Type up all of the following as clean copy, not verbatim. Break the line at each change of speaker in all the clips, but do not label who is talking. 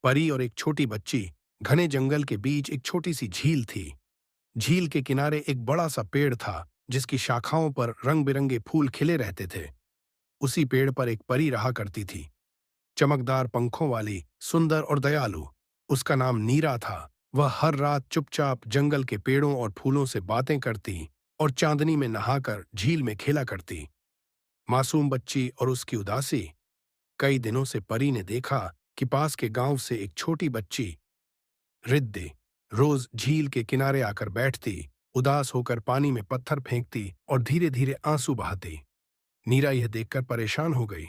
परी और एक छोटी बच्ची। घने जंगल के बीच एक छोटी सी झील थी। झील के किनारे एक बड़ा सा पेड़ था जिसकी शाखाओं पर रंग बिरंगे फूल खिले रहते थे। उसी पेड़ पर एक परी रहा करती थी, चमकदार पंखों वाली, सुंदर और दयालु। उसका नाम नीरा था। वह हर रात चुपचाप जंगल के पेड़ों और फूलों से बातें करती और चांदनी में नहाकर झील में खेला करती। मासूम बच्ची और उसकी उदासी। कई दिनों से परी ने देखा कि पास के गांव से एक छोटी बच्ची, रिद्धी, रोज झील के किनारे आकर बैठती, उदास होकर पानी में पत्थर फेंकती और धीरे धीरे आंसू बहाती। नीरा यह देखकर परेशान हो गई।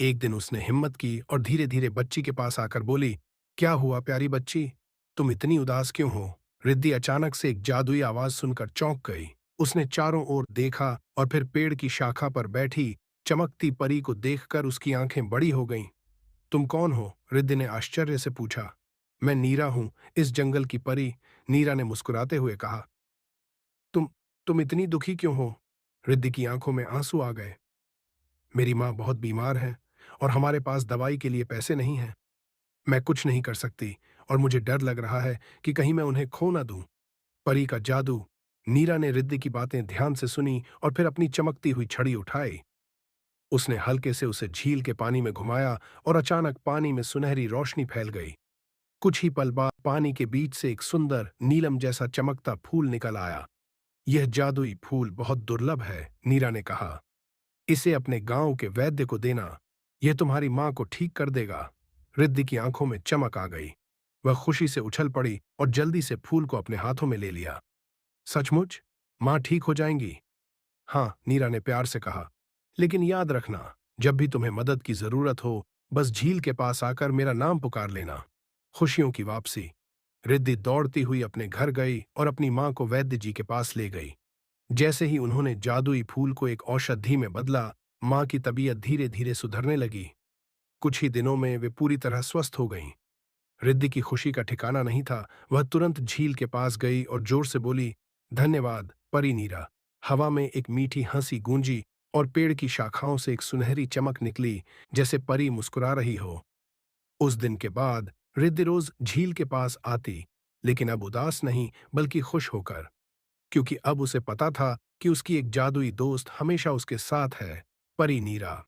एक दिन उसने हिम्मत की और धीरे धीरे बच्ची के पास आकर बोली, क्या हुआ प्यारी बच्ची, तुम इतनी उदास क्यों हो? रिद्धि अचानक से एक जादुई आवाज सुनकर चौंक गई। उसने चारों ओर देखा और फिर पेड़ की शाखा पर बैठी चमकती परी को देखकर उसकी आंखें बड़ी हो गईं। तुम कौन हो? रिद्धि ने आश्चर्य से पूछा। मैं नीरा हूं, इस जंगल की परी, नीरा ने मुस्कुराते हुए कहा। तुम तुम इतनी दुखी क्यों हो? रिद्धि की आंखों में आंसू आ गए। मेरी माँ बहुत बीमार है और हमारे पास दवाई के लिए पैसे नहीं हैं। मैं कुछ नहीं कर सकती और मुझे डर लग रहा है कि कहीं मैं उन्हें खो ना दूं। परी का जादू। नीरा ने रिद्धि की बातें ध्यान से सुनी और फिर अपनी चमकती हुई छड़ी उठाई। उसने हल्के से उसे झील के पानी में घुमाया और अचानक पानी में सुनहरी रोशनी फैल गई। कुछ ही पल बाद पानी के बीच से एक सुंदर नीलम जैसा चमकता फूल निकल आया। यह जादुई फूल बहुत दुर्लभ है, नीरा ने कहा। इसे अपने गांव के वैद्य को देना, यह तुम्हारी मां को ठीक कर देगा। रिद्धि की आंखों में चमक आ गई। वह खुशी से उछल पड़ी और जल्दी से फूल को अपने हाथों में ले लिया। सचमुच? मां ठीक हो जाएंगी? हाँ, नीरा ने प्यार से कहा। लेकिन याद रखना, जब भी तुम्हें मदद की जरूरत हो, बस झील के पास आकर मेरा नाम पुकार लेना। खुशियों की वापसी। रिद्धि दौड़ती हुई अपने घर गई और अपनी मां को वैद्य जी के पास ले गई। जैसे ही उन्होंने जादुई फूल को एक औषधि में बदला, मां की तबीयत धीरे धीरे सुधरने लगी। कुछ ही दिनों में वे पूरी तरह स्वस्थ हो गईं। रिद्धि की खुशी का ठिकाना नहीं था। वह तुरंत झील के पास गई और जोर से बोली, धन्यवाद परी नीरा। हवा में एक मीठी हंसी गूंजी और पेड़ की शाखाओं से एक सुनहरी चमक निकली, जैसे परी मुस्कुरा रही हो। उस दिन के बाद रिद्धि रोज झील के पास आती, लेकिन अब उदास नहीं बल्कि खुश होकर, क्योंकि अब उसे पता था कि उसकी एक जादुई दोस्त हमेशा उसके साथ है, परी नीरा।